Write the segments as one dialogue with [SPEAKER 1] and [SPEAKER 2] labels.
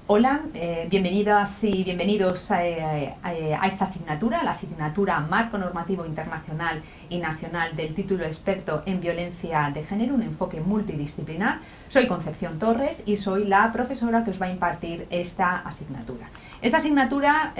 [SPEAKER 1] Hola, bienvenidas y bienvenidos a esta asignatura, la asignatura Marco Normativo Internacional y Nacional del título experto en violencia de género, un enfoque multidisciplinar. Soy Concepción Torres y soy la profesora que os va a impartir esta asignatura. Esta asignatura,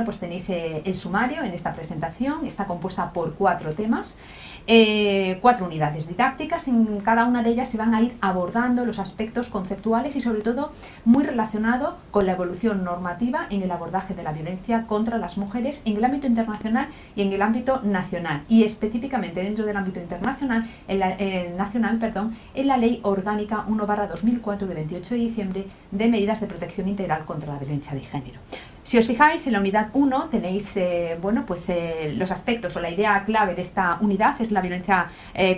[SPEAKER 1] pues tenéis el sumario en esta presentación, está compuesta por 4 temas. 4 unidades didácticas, en cada una de ellas se van a ir abordando los aspectos conceptuales y sobre todo muy relacionado con la evolución normativa en el abordaje de la violencia contra las mujeres en el ámbito internacional y en el ámbito nacional, y específicamente dentro del ámbito internacional, en la Ley Orgánica 1/2004 de 28 de diciembre de medidas de protección integral contra la violencia de género. Si os fijáis, en la unidad 1 tenéis los aspectos o la idea clave de esta unidad es la violencia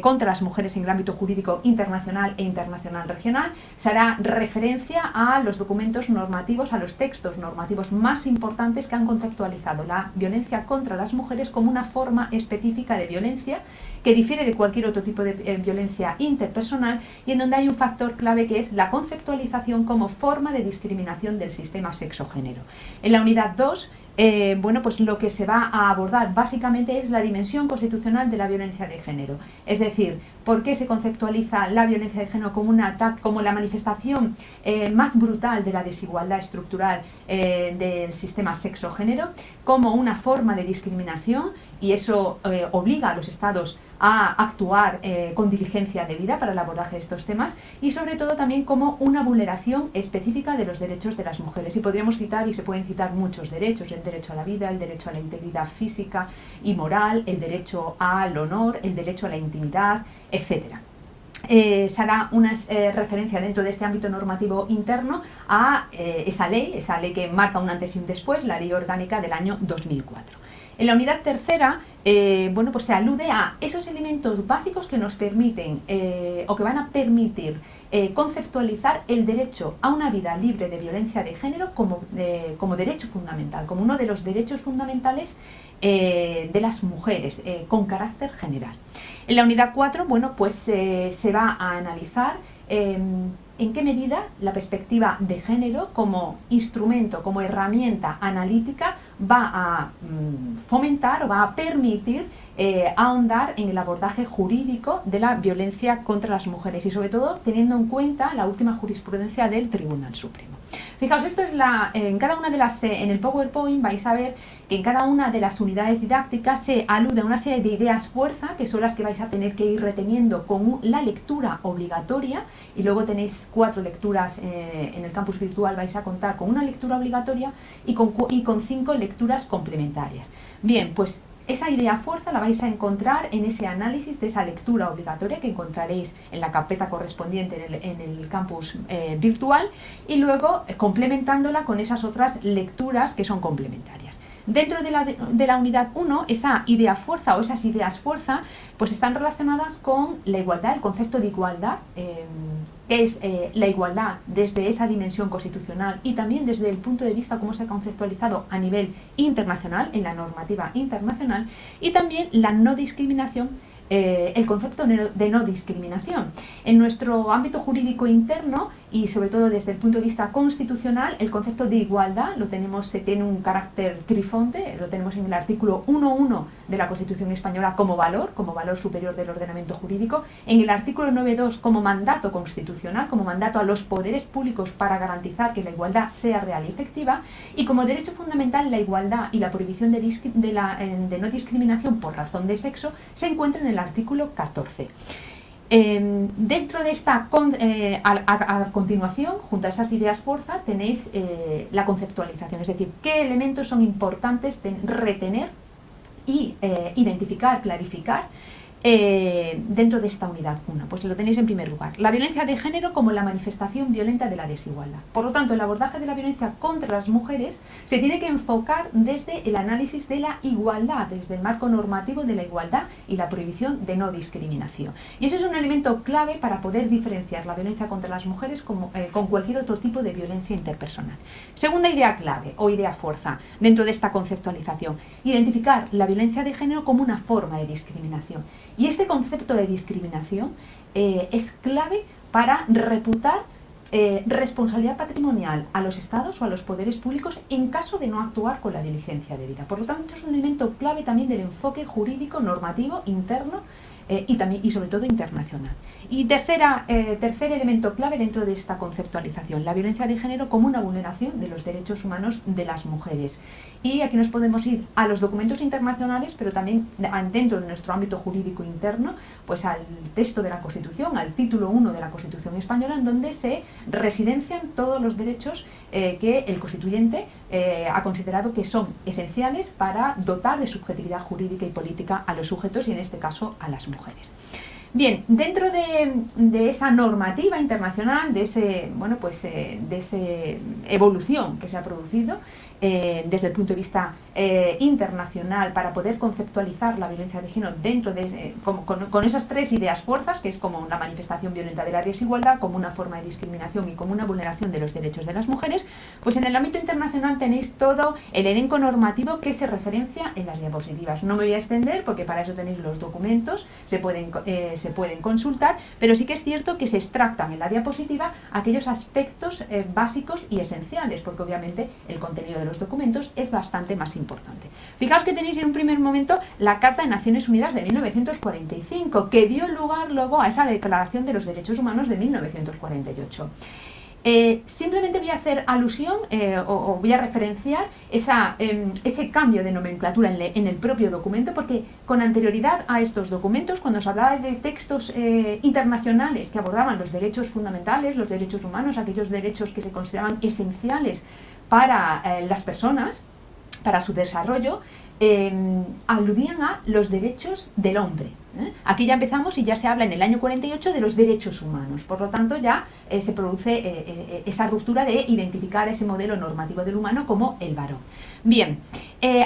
[SPEAKER 1] contra las mujeres en el ámbito jurídico internacional e internacional regional. Se hará referencia a los documentos normativos, a los textos normativos más importantes que han conceptualizado la violencia contra las mujeres como una forma específica de violencia que difiere de cualquier otro tipo de violencia interpersonal y en donde hay un factor clave que es la conceptualización como forma de discriminación del sistema sexo-género. En la unidad 2, lo que se va a abordar básicamente es la dimensión constitucional de la violencia de género, es decir, por qué se conceptualiza la violencia de género como la manifestación más brutal de la desigualdad estructural del sistema sexo-género, como una forma de discriminación, y eso obliga a los Estados a actuar con diligencia debida para el abordaje de estos temas, y sobre todo también como una vulneración específica de los derechos de las mujeres. Y podríamos citar, y se pueden citar muchos derechos: el derecho a la vida, el derecho a la integridad física y moral, el derecho al honor, el derecho a la intimidad, etc. Se hará una referencia dentro de este ámbito normativo interno a esa ley que marca un antes y un después, la Ley Orgánica del año 2004. En la unidad tercera, se alude a esos elementos básicos que nos permiten o que van a permitir conceptualizar el derecho a una vida libre de violencia de género como derecho fundamental, como uno de los derechos fundamentales de las mujeres con carácter general. En la unidad 4, se va a analizar en qué medida la perspectiva de género como instrumento, como herramienta analítica va a fomentar o va a permitir ahondar en el abordaje jurídico de la violencia contra las mujeres y sobre todo teniendo en cuenta la última jurisprudencia del Tribunal Supremo. Fijaos, esto es en cada una de las, en el PowerPoint vais a ver que en cada una de las unidades didácticas se alude a una serie de ideas fuerza, que son las que vais a tener que ir reteniendo con la lectura obligatoria, y luego tenéis 4 lecturas en el campus virtual, vais a contar con una lectura obligatoria y con 5 lecturas complementarias. Bien, pues esa idea fuerza la vais a encontrar en ese análisis de esa lectura obligatoria que encontraréis en la carpeta correspondiente en el campus virtual, y luego complementándola con esas otras lecturas que son complementarias. Dentro de la unidad 1, esa idea fuerza o esas ideas fuerza pues están relacionadas con la igualdad, el concepto de igualdad, que es la igualdad desde esa dimensión constitucional y también desde el punto de vista cómo se ha conceptualizado a nivel internacional, en la normativa internacional, y también la no discriminación, el concepto de no discriminación. En nuestro ámbito jurídico interno y sobre todo desde el punto de vista constitucional, el concepto de igualdad tiene un carácter trifonte, lo tenemos en el artículo 1.1 de la Constitución española como valor superior del ordenamiento jurídico, en el artículo 9.2 como mandato constitucional, como mandato a los poderes públicos para garantizar que la igualdad sea real y efectiva, y como derecho fundamental la igualdad y la prohibición de no discriminación por razón de sexo se encuentra en el artículo 14. Dentro de esta, a continuación, junto a esas ideas fuerza, tenéis la conceptualización, es decir, qué elementos son importantes retener y identificar, clarificar dentro de esta unidad 1. Pues lo tenéis en primer lugar, la violencia de género como la manifestación violenta de la desigualdad. Por lo tanto, el abordaje de la violencia contra las mujeres se tiene que enfocar desde el análisis de la igualdad, desde el marco normativo de la igualdad y la prohibición de no discriminación. Y eso es un elemento clave para poder diferenciar la violencia contra las mujeres con cualquier otro tipo de violencia interpersonal. Segunda idea clave o idea fuerza dentro de esta conceptualización: identificar la violencia de género como una forma de discriminación. Y este concepto de discriminación es clave para reputar responsabilidad patrimonial a los estados o a los poderes públicos en caso de no actuar con la diligencia debida. Por lo tanto, es un elemento clave también del enfoque jurídico normativo interno y sobre todo internacional. Y tercer elemento clave dentro de esta conceptualización, la violencia de género como una vulneración de los derechos humanos de las mujeres. Y aquí nos podemos ir a los documentos internacionales, pero también dentro de nuestro ámbito jurídico interno, pues al texto de la Constitución, al título 1 de la Constitución española, en donde se residencian todos los derechos que el constituyente ha considerado que son esenciales para dotar de subjetividad jurídica y política a los sujetos y en este caso a las mujeres. Bien, dentro de esa normativa internacional, de esa evolución que se ha producido desde el punto de vista internacional para poder conceptualizar la violencia de género dentro de con esas tres ideas fuerzas, que es como la manifestación violenta de la desigualdad, como una forma de discriminación y como una vulneración de los derechos de las mujeres, pues en el ámbito internacional tenéis todo el elenco normativo que se referencia en las diapositivas. No me voy a extender porque para eso tenéis los documentos, se pueden consultar, pero sí que es cierto que se extractan en la diapositiva aquellos aspectos básicos y esenciales, porque obviamente el contenido de los documentos es bastante más importante. Fijaos que tenéis en un primer momento la Carta de Naciones Unidas de 1945, que dio lugar luego a esa Declaración de los Derechos Humanos de 1948. Simplemente voy a hacer alusión o voy a referenciar ese cambio de nomenclatura en el propio documento, porque con anterioridad a estos documentos, cuando se hablaba de textos internacionales que abordaban los derechos fundamentales, los derechos humanos, aquellos derechos que se consideraban esenciales para las personas, para su desarrollo, aludían a los derechos del hombre. Aquí ya empezamos y ya se habla en el año 48 de los derechos humanos. Por lo tanto, ya se produce esa ruptura de identificar ese modelo normativo del humano como el varón. Bien,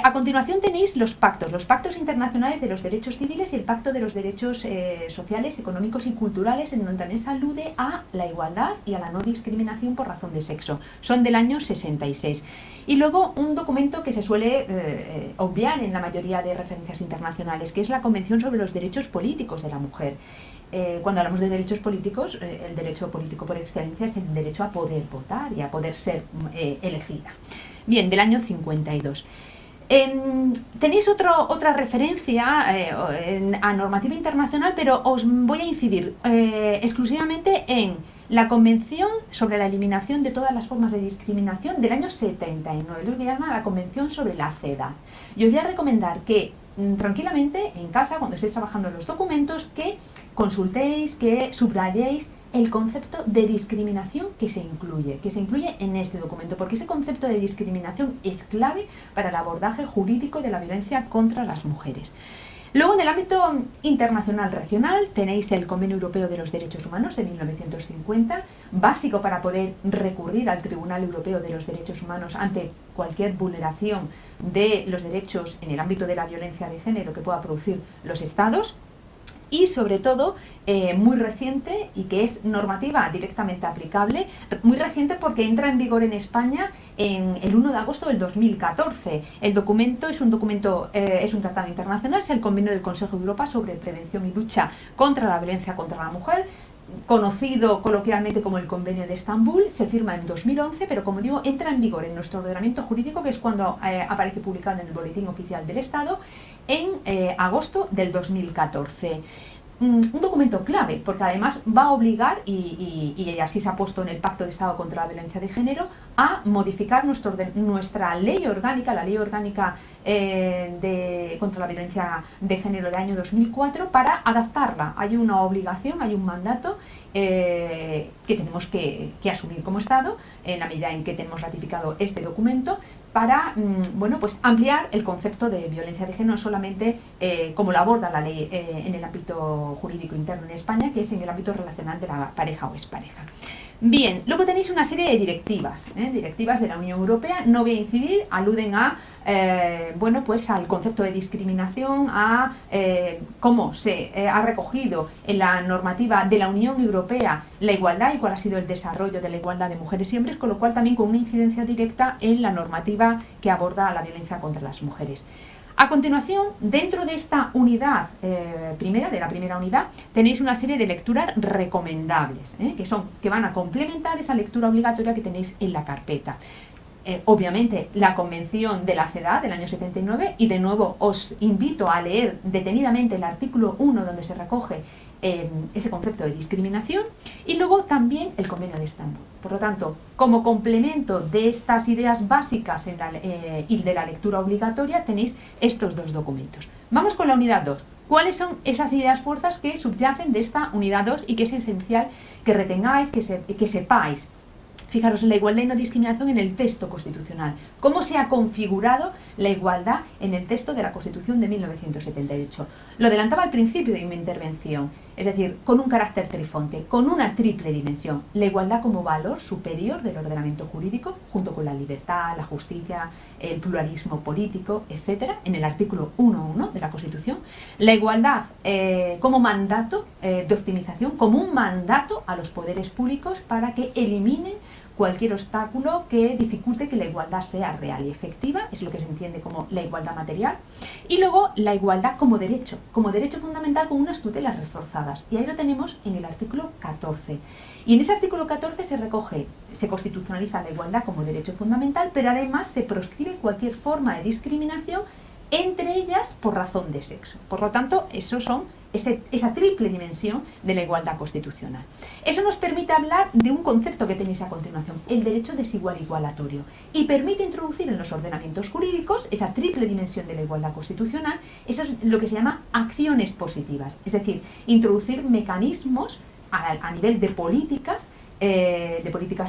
[SPEAKER 1] a continuación tenéis los pactos internacionales de los derechos civiles y el Pacto de los Derechos Sociales, Económicos y Culturales, en donde también se alude a la igualdad y a la no discriminación por razón de sexo. Son del año 66. Y luego un documento que se suele obviar en la mayoría de referencias internacionales, que es la Convención sobre los Derechos Políticos de la Mujer. Cuando hablamos de derechos políticos, el derecho político por excelencia es el derecho a poder votar y a poder ser elegida. Bien, del año 52. Tenéis otra referencia a normativa internacional, pero os voy a incidir exclusivamente en la Convención sobre la Eliminación de todas las formas de discriminación del año 79, lo que llama la Convención sobre la CEDAW. Y os voy a recomendar que tranquilamente en casa, cuando estéis trabajando en los documentos, que consultéis, que subrayéis el concepto de discriminación que se incluye en este documento, porque ese concepto de discriminación es clave para el abordaje jurídico de la violencia contra las mujeres. Luego, en el ámbito internacional regional, tenéis el Convenio Europeo de los Derechos Humanos de 1950, básico para poder recurrir al Tribunal Europeo de los Derechos Humanos ante cualquier vulneración de los derechos en el ámbito de la violencia de género que pueda producir los Estados. Y sobre todo, muy reciente y que es normativa directamente aplicable, muy reciente porque entra en vigor en España en el 1 de agosto del 2014. El documento es un tratado internacional, es el Convenio del Consejo de Europa sobre prevención y lucha contra la violencia contra la mujer, conocido coloquialmente como el Convenio de Estambul. Se firma en 2011, pero como digo, entra en vigor en nuestro ordenamiento jurídico, que es cuando aparece publicado en el Boletín Oficial del Estado, en agosto del 2014. Un documento clave, porque además va a obligar, y así se ha puesto en el Pacto de Estado contra la Violencia de Género, a modificar nuestra ley orgánica, la ley orgánica contra la violencia de género del año 2004, para adaptarla. Hay una obligación, hay un mandato que tenemos que asumir como Estado, en la medida en que tenemos ratificado este documento, para pues ampliar el concepto de violencia de género, no solamente como lo aborda la ley en el ámbito jurídico interno en España, que es en el ámbito relacional de la pareja o expareja. Bien, luego tenéis una serie de directivas de la Unión Europea. No voy a incidir, aluden a pues al concepto de discriminación, a cómo se ha recogido en la normativa de la Unión Europea la igualdad y cuál ha sido el desarrollo de la igualdad de mujeres y hombres, con lo cual también con una incidencia directa en la normativa que aborda la violencia contra las mujeres. A continuación, dentro de esta unidad de la primera unidad, tenéis una serie de lecturas recomendables, que van a complementar esa lectura obligatoria que tenéis en la carpeta. Obviamente, la Convención de la CEDAW del año 79, y de nuevo os invito a leer detenidamente el artículo 1 donde se recoge ese concepto de discriminación, y luego también el Convenio de Estambul. Por lo tanto, como complemento de estas ideas básicas y de la lectura obligatoria, tenéis estos dos documentos. Vamos con la unidad 2. ¿Cuáles son esas ideas fuerzas que subyacen de esta unidad 2 y que es esencial que retengáis, que sepáis? Fijaros, la igualdad y no discriminación en el texto constitucional. ¿Cómo se ha configurado la igualdad en el texto de la Constitución de 1978? Lo adelantaba al principio de mi intervención, es decir, con un carácter trifonte, con una triple dimensión. La igualdad como valor superior del ordenamiento jurídico, junto con la libertad, la justicia, el pluralismo político, etc., en el artículo 1.1 de la Constitución. La igualdad como mandato de optimización, como un mandato a los poderes públicos para que eliminen cualquier obstáculo que dificulte que la igualdad sea real y efectiva, es lo que se entiende como la igualdad material. Y luego la igualdad como derecho fundamental con unas tutelas reforzadas. Y ahí lo tenemos en el artículo 14. Y en ese artículo 14 se constitucionaliza la igualdad como derecho fundamental, pero además se proscribe cualquier forma de discriminación, entre ellas por razón de sexo. Por lo tanto, esa triple dimensión de la igualdad constitucional. Eso nos permite hablar de un concepto que tenéis a continuación, el derecho desigual igualatorio, y permite introducir en los ordenamientos jurídicos esa triple dimensión de la igualdad constitucional. Eso es lo que se llama acciones positivas, es decir, introducir mecanismos a nivel de políticas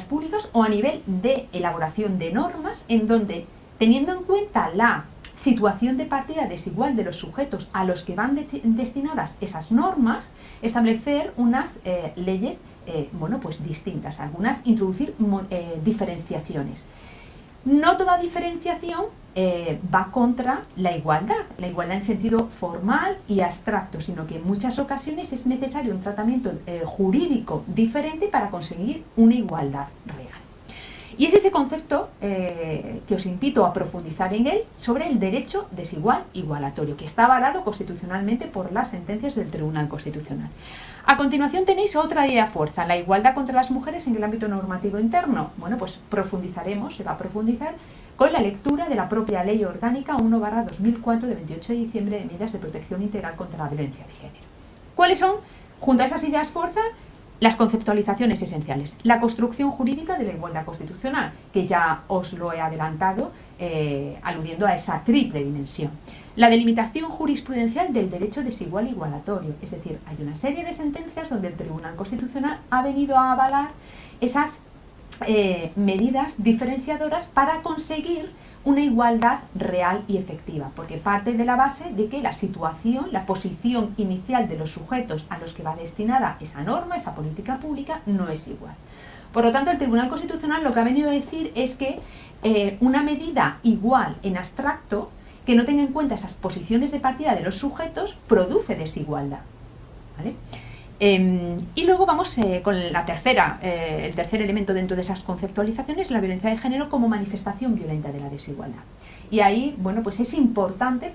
[SPEAKER 1] públicas o a nivel de elaboración de normas, en donde, teniendo en cuenta la situación de partida desigual de los sujetos a los que van destinadas esas normas, establecer unas leyes distintas, algunas introducir diferenciaciones. No toda diferenciación va contra la igualdad en sentido formal y abstracto, sino que en muchas ocasiones es necesario un tratamiento jurídico diferente para conseguir una igualdad real. Y es ese concepto que os invito a profundizar en él, sobre el derecho desigual igualatorio, que está avalado constitucionalmente por las sentencias del Tribunal Constitucional. A continuación tenéis otra idea fuerza, la igualdad contra las mujeres en el ámbito normativo interno. Bueno, pues se va a profundizar con la lectura de la propia Ley Orgánica 1/2004 de 28 de diciembre de medidas de protección integral contra la violencia de género. ¿Cuáles son, junto a esas ideas fuerza, las conceptualizaciones esenciales? La construcción jurídica de la igualdad constitucional, que ya os lo he adelantado, aludiendo a esa triple dimensión. La delimitación jurisprudencial del derecho desigual igualatorio, es decir, hay una serie de sentencias donde el Tribunal Constitucional ha venido a avalar esas medidas diferenciadoras para conseguir una igualdad real y efectiva, porque parte de la base de que la situación, la posición inicial de los sujetos a los que va destinada esa norma, esa política pública, no es igual. Por lo tanto, el Tribunal Constitucional lo que ha venido a decir es que una medida igual en abstracto, que no tenga en cuenta esas posiciones de partida de los sujetos, produce desigualdad, ¿vale? Y luego vamos con el tercer elemento dentro de esas conceptualizaciones, la violencia de género como manifestación violenta de la desigualdad. Y ahí, bueno, pues es importante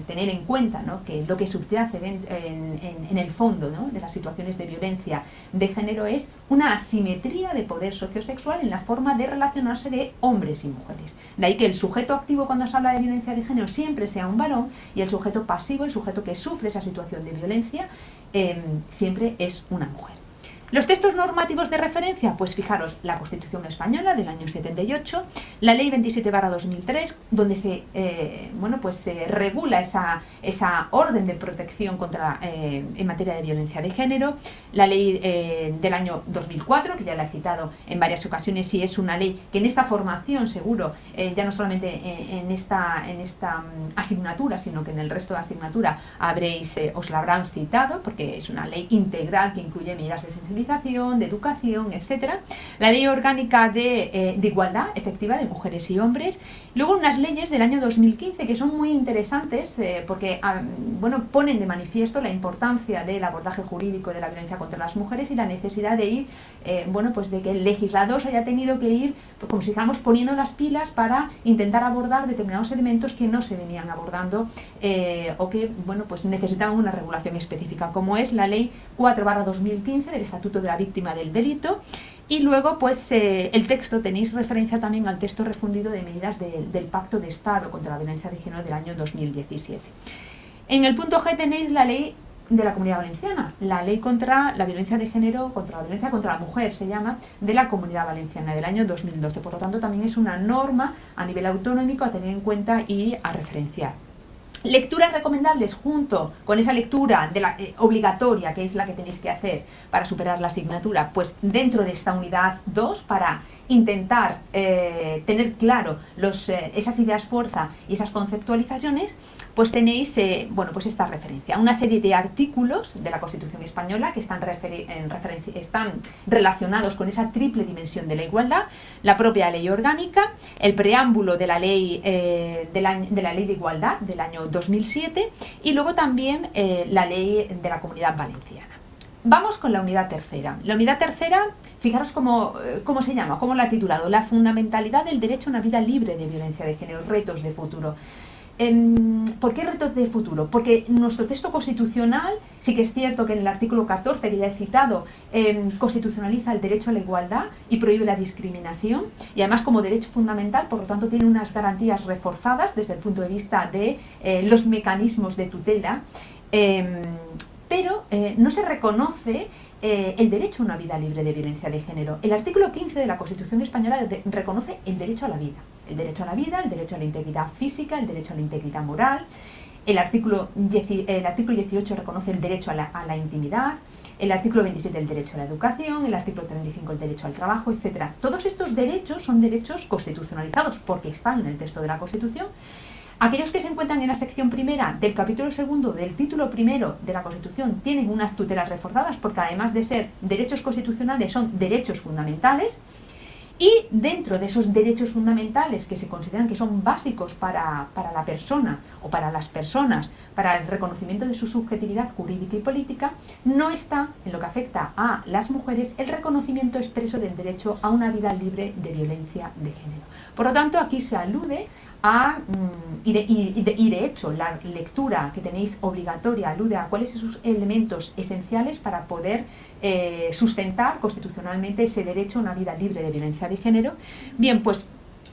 [SPEAKER 1] tener en cuenta, ¿no?, que lo que subyace en el fondo, ¿no?, de las situaciones de violencia de género es una asimetría de poder sociosexual en la forma de relacionarse de hombres y mujeres. De ahí que el sujeto activo, cuando se habla de violencia de género, siempre sea un varón, y el sujeto pasivo, el sujeto que sufre esa situación de violencia, siempre es una mujer. Los textos normativos de referencia, pues fijaros, la Constitución Española del año 78, la Ley 27/2003, donde se regula esa orden de protección en materia de violencia de género, la Ley del año 2004, que ya la he citado en varias ocasiones, y es una ley que en esta formación seguro, ya no solamente en esta asignatura, sino que en el resto de asignatura os la habrán citado, porque es una ley integral que incluye medidas de sensibilización civilización, de educación, etcétera. La Ley Orgánica de Igualdad Efectiva de Mujeres y Hombres. Luego unas leyes del año 2015 que son muy interesantes porque bueno, ponen de manifiesto la importancia del abordaje jurídico de la violencia contra las mujeres y la necesidad de ir, bueno, pues de que el legislador se haya tenido que ir, pues como si dijéramos, poniendo las pilas para intentar abordar determinados elementos que no se venían abordando o que, bueno, pues necesitaban una regulación específica, como es la Ley 4/2015 del Estatuto de la Víctima del Delito. Y luego, pues, el texto, tenéis referencia también al texto refundido de medidas del Pacto de Estado contra la Violencia de Género del año 2017. En el punto G tenéis la ley de la Comunidad Valenciana, la ley contra la violencia de género, contra la violencia contra la mujer, se llama, de la Comunidad Valenciana del año 2012. Por lo tanto, también es una norma a nivel autonómico a tener en cuenta y a referenciar. Lecturas recomendables junto con esa lectura de obligatoria, que es la que tenéis que hacer para superar la asignatura, pues dentro de esta unidad 2, para intentar tener claro esas ideas fuerza y esas conceptualizaciones, pues tenéis bueno, pues esta referencia, una serie de artículos de la Constitución española que están relacionados con esa triple dimensión de la igualdad, la propia ley orgánica, el preámbulo de la ley de la ley de igualdad del año 2007 y luego también la ley de la Comunidad Valenciana. Vamos con la unidad tercera. La unidad tercera, fijaros cómo se llama, cómo la ha titulado: la fundamentalidad del derecho a una vida libre de violencia de género, retos de futuro. ¿Por qué retos de futuro? Porque nuestro texto constitucional, sí que es cierto que en el artículo 14, que ya he citado, constitucionaliza el derecho a la igualdad y prohíbe la discriminación, y además como derecho fundamental, por lo tanto tiene unas garantías reforzadas desde el punto de vista de los mecanismos de tutela, pero no se reconoce el derecho a una vida libre de violencia de género. El artículo 15 de la Constitución española reconoce el derecho a la vida. El derecho a la vida, el derecho a la integridad física, el derecho a la integridad moral. El artículo 18 reconoce el derecho a la intimidad. El artículo 27 el derecho a la educación. El artículo 35 el derecho al trabajo, etc. Todos estos derechos son derechos constitucionalizados porque están en el texto de la Constitución. Aquellos que se encuentran en la sección primera del capítulo segundo del título primero de la Constitución tienen unas tutelas reforzadas porque además de ser derechos constitucionales son derechos fundamentales, y dentro de esos derechos fundamentales que se consideran que son básicos para la persona o para las personas, para el reconocimiento de su subjetividad jurídica y política, no está, en lo que afecta a las mujeres, el reconocimiento expreso del derecho a una vida libre de violencia de género. Por lo tanto, aquí se alude y de hecho la lectura que tenéis obligatoria alude a cuáles son esos elementos esenciales para poder sustentar constitucionalmente ese derecho a una vida libre de violencia de género. Bien, pues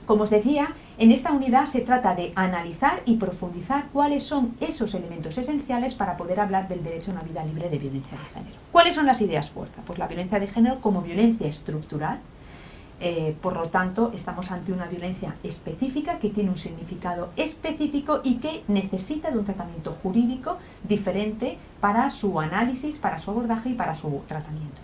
[SPEAKER 1] como os decía, en esta unidad se trata de analizar y profundizar cuáles son esos elementos esenciales para poder hablar del derecho a una vida libre de violencia de género. ¿Cuáles son las ideas fuerza? Pues la violencia de género como violencia estructural. Por lo tanto, estamos ante una violencia específica que tiene un significado específico y que necesita de un tratamiento jurídico diferente para su análisis, para su abordaje y para su tratamiento.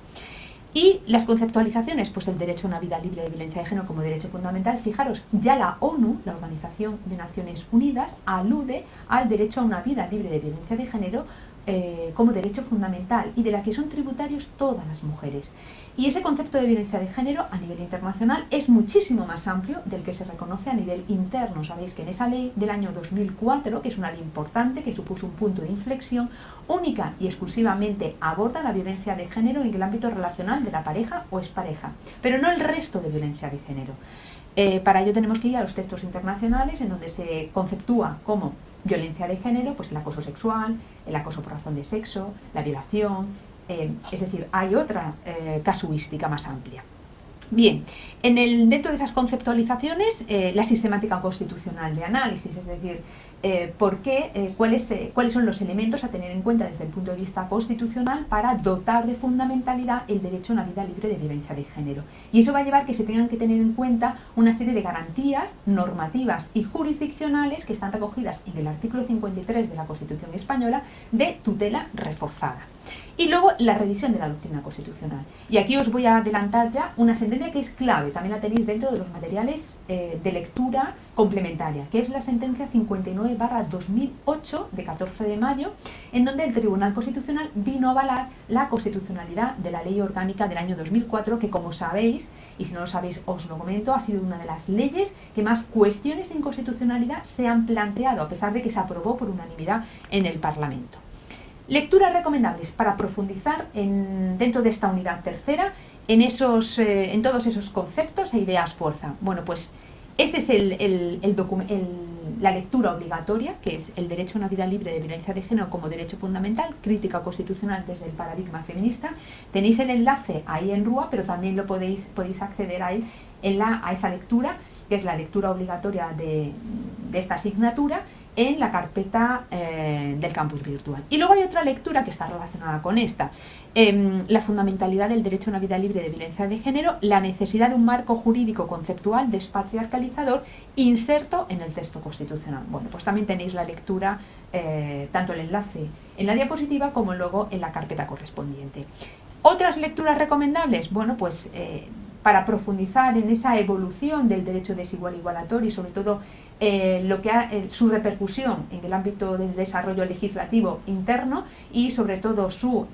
[SPEAKER 1] Y las conceptualizaciones, pues el derecho a una vida libre de violencia de género como derecho fundamental. Fijaros, ya la ONU, la Organización de Naciones Unidas, alude al derecho a una vida libre de violencia de género como derecho fundamental y de la que son tributarios todas las mujeres. Y ese concepto de violencia de género a nivel internacional es muchísimo más amplio del que se reconoce a nivel interno. Sabéis que en esa ley del año 2004, que es una ley importante, que supuso un punto de inflexión, única y exclusivamente aborda la violencia de género en el ámbito relacional de la pareja o expareja, pero no el resto de violencia de género. Para ello tenemos que ir a los textos internacionales en donde se conceptúa como violencia de género pues el acoso sexual, el acoso por razón de sexo, la violación, es decir, hay otra casuística más amplia. Bien, dentro de esas conceptualizaciones, la sistemática constitucional de análisis, es decir, cuáles son los elementos a tener en cuenta desde el punto de vista constitucional para dotar de fundamentalidad el derecho a una vida libre de violencia de género. Y eso va a llevar que se tengan que tener en cuenta una serie de garantías normativas y jurisdiccionales que están recogidas en el artículo 53 de la Constitución española de tutela reforzada. Y luego la revisión de la doctrina constitucional. Y aquí os voy a adelantar ya una sentencia que es clave, también la tenéis dentro de los materiales de lectura complementaria, que es la sentencia 59/2008 de 14 de mayo, en donde el Tribunal Constitucional vino a avalar la constitucionalidad de la Ley Orgánica del año 2004, que como sabéis, y si no lo sabéis os lo comento, ha sido una de las leyes que más cuestiones de inconstitucionalidad se han planteado, a pesar de que se aprobó por unanimidad en el Parlamento. Lecturas recomendables para profundizar dentro de esta unidad tercera en todos esos conceptos e ideas fuerza. Bueno, pues ese es la lectura obligatoria, que es el derecho a una vida libre de violencia de género como derecho fundamental, crítica constitucional desde el paradigma feminista. Tenéis el enlace ahí en RUA, pero también podéis acceder a él a esa lectura, que es la lectura obligatoria de esta asignatura, en la carpeta del campus virtual. Y luego hay otra lectura que está relacionada con esta, la fundamentalidad del derecho a una vida libre de violencia de género, la necesidad de un marco jurídico conceptual despatriarcalizador inserto en el texto constitucional. Bueno, pues también tenéis la lectura, tanto el enlace en la diapositiva como luego en la carpeta correspondiente. ¿Otras lecturas recomendables? Bueno, pues para profundizar en esa evolución del derecho desigual igualatorio y sobre todo su repercusión en el ámbito del desarrollo legislativo interno y sobre todo su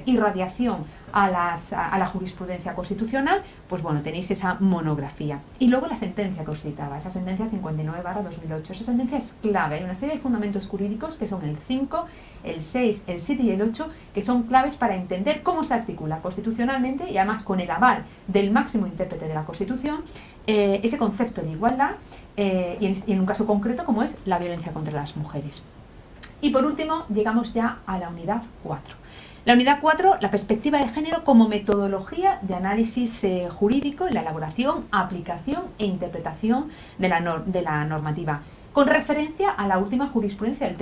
[SPEAKER 1] irradiación a la jurisprudencia constitucional, pues bueno, tenéis esa monografía. Y luego la sentencia que os citaba, esa sentencia 59/2008. Esa sentencia es clave, hay una serie de fundamentos jurídicos que son el 5, el 6, el 7 y el 8, que son claves para entender cómo se articula constitucionalmente y además con el aval del máximo intérprete de la Constitución ese concepto de igualdad y en un caso concreto como es la violencia contra las mujeres. Y por último llegamos ya a la unidad 4. La unidad 4, la perspectiva de género como metodología de análisis jurídico en la elaboración, aplicación e interpretación de la normativa, con referencia a la última jurisprudencia del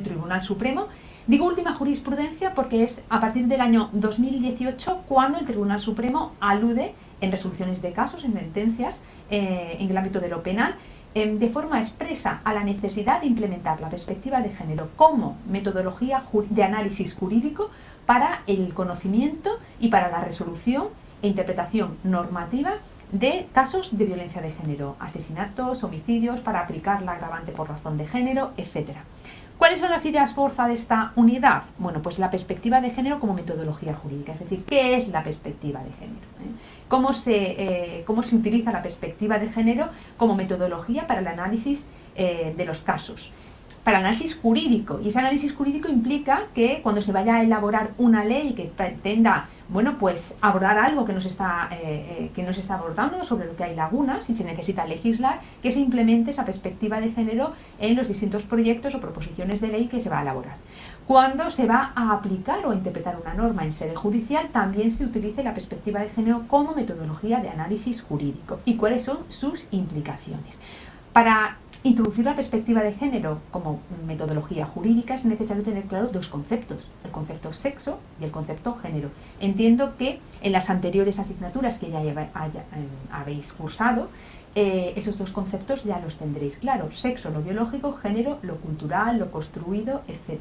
[SPEAKER 1] Tribunal Supremo. Digo última jurisprudencia porque es a partir del año 2018 cuando el Tribunal Supremo alude en resoluciones de casos, en sentencias, en el ámbito de lo penal, de forma expresa a la necesidad de implementar la perspectiva de género como metodología de análisis jurídico para el conocimiento y para la resolución e interpretación normativa de casos de violencia de género, asesinatos, homicidios, para aplicar la agravante por razón de género, etc. ¿Cuáles son las ideas fuerza de esta unidad? Bueno, pues la perspectiva de género como metodología jurídica, es decir, ¿qué es la perspectiva de género? ¿Cómo se utiliza la perspectiva de género como metodología para el análisis de los casos? Para el análisis jurídico, y ese análisis jurídico implica que cuando se vaya a elaborar una ley que pretenda, bueno, pues abordar algo que no se está abordando, sobre lo que hay lagunas y se necesita legislar, que se implemente esa perspectiva de género en los distintos proyectos o proposiciones de ley que se va a elaborar. Cuando se va a aplicar o a interpretar una norma en sede judicial, también se utilice la perspectiva de género como metodología de análisis jurídico. ¿Y cuáles son sus implicaciones? Para introducir la perspectiva de género como metodología jurídica es necesario tener claro dos conceptos, el concepto sexo y el concepto género. Entiendo que en las anteriores asignaturas que ya habéis cursado, esos dos conceptos ya los tendréis claros: sexo, lo biológico; género, lo cultural, lo construido, etc.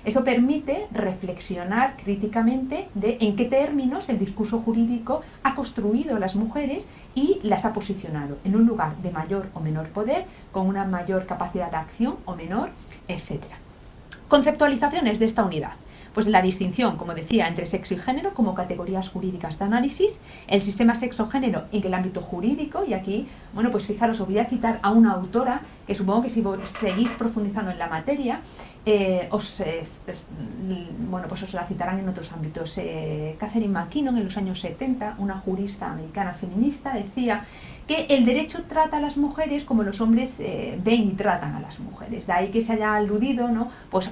[SPEAKER 1] Eso permite reflexionar críticamente de en qué términos el discurso jurídico ha construido a las mujeres y las ha posicionado en un lugar de mayor o menor poder, con una mayor capacidad de acción o menor, etc. Conceptualizaciones de esta unidad. Pues la distinción, como decía, entre sexo y género como categorías jurídicas de análisis, el sistema sexo-género en el ámbito jurídico, y aquí, bueno, pues fijaros, os voy a citar a una autora que supongo que si seguís profundizando en la materia, os la citarán en otros ámbitos. Catherine McKinnon, en los años 70, una jurista americana feminista, decía que el derecho trata a las mujeres como los hombres ven y tratan a las mujeres. De ahí que se haya aludido, ¿no? Pues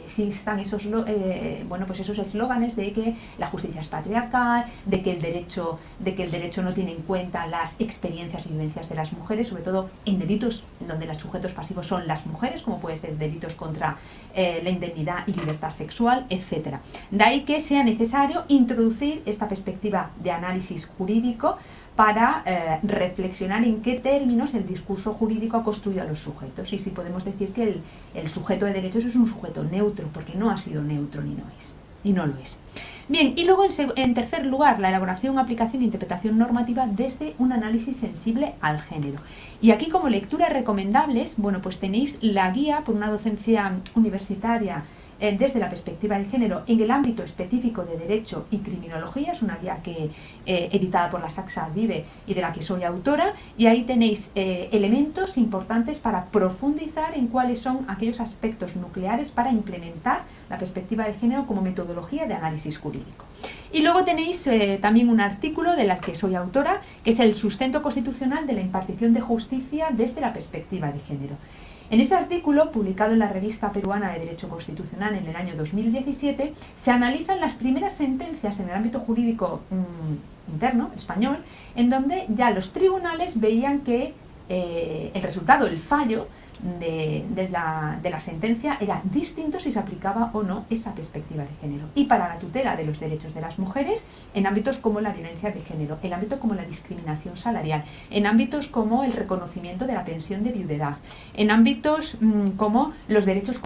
[SPEAKER 1] existan esos eslóganes de que la justicia es patriarcal, de que el derecho no tiene en cuenta las experiencias y vivencias de las mujeres, sobre todo en delitos donde los sujetos pasivos son las mujeres, como puede ser delitos contra la indemnidad y libertad sexual, etc. De ahí que sea necesario introducir esta perspectiva de análisis jurídico para reflexionar en qué términos el discurso jurídico ha construido a los sujetos y si podemos decir que el sujeto de derechos es un sujeto neutro, porque no ha sido neutro ni no lo es. Bien, y luego en tercer lugar, la elaboración, aplicación e interpretación normativa desde un análisis sensible al género. Y aquí como lecturas recomendables, bueno, pues tenéis la guía por una docencia universitaria desde la perspectiva del género en el ámbito específico de Derecho y Criminología, es una guía que editada por la Saxa Vive y de la que soy autora, y ahí tenéis elementos importantes para profundizar en cuáles son aquellos aspectos nucleares para implementar la perspectiva del género como metodología de análisis jurídico. Y luego tenéis también un artículo de la que soy autora, que es el sustento constitucional de la impartición de justicia desde la perspectiva de género. En ese artículo, publicado en la Revista Peruana de Derecho Constitucional en el año 2017, se analizan las primeras sentencias en el ámbito jurídico interno, español, en donde ya los tribunales veían que el resultado, el fallo de la sentencia era distinto si se aplicaba o no esa perspectiva de género. Y para la tutela de los derechos de las mujeres, en ámbitos como la violencia de género, en ámbitos como la discriminación salarial, en ámbitos como el reconocimiento de la pensión de viudedad, en ámbitos como los derechos,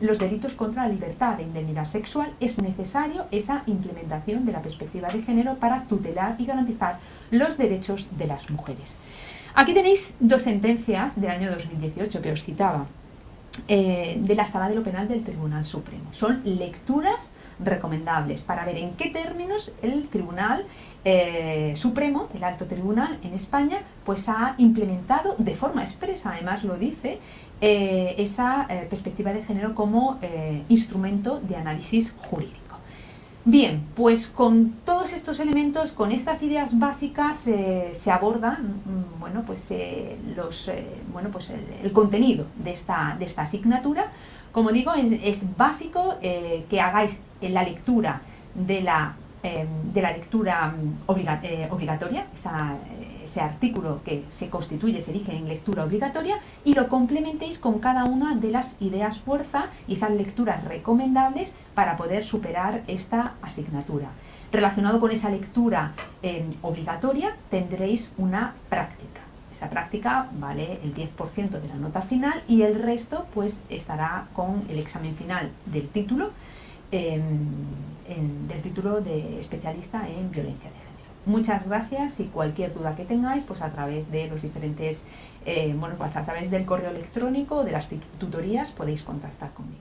[SPEAKER 1] los delitos contra la libertad de indemnidad sexual, es necesario esa implementación de la perspectiva de género para tutelar y garantizar los derechos de las mujeres. Aquí tenéis dos sentencias del año 2018 que os citaba, de la Sala de lo Penal del Tribunal Supremo. Son lecturas recomendables para ver en qué términos el Tribunal Supremo, el Alto Tribunal en España, pues ha implementado de forma expresa, además lo dice, esa perspectiva de género como instrumento de análisis jurídico. Bien, pues con todos estos elementos, con estas ideas básicas, se aborda el contenido de esta asignatura. Como digo, es básico que hagáis la lectura de la lectura obligatoria, ese artículo que se constituye, se erige en lectura obligatoria, y lo complementéis con cada una de las ideas fuerza y esas lecturas recomendables para poder superar esta asignatura. Relacionado con esa lectura obligatoria, tendréis una práctica. Esa práctica vale el 10% de la nota final y el resto pues estará con el examen final del título, del título de especialista en violencia de género. Muchas gracias y cualquier duda que tengáis, pues a través de los diferentes, a través del correo electrónico o de las tutorías podéis contactar conmigo.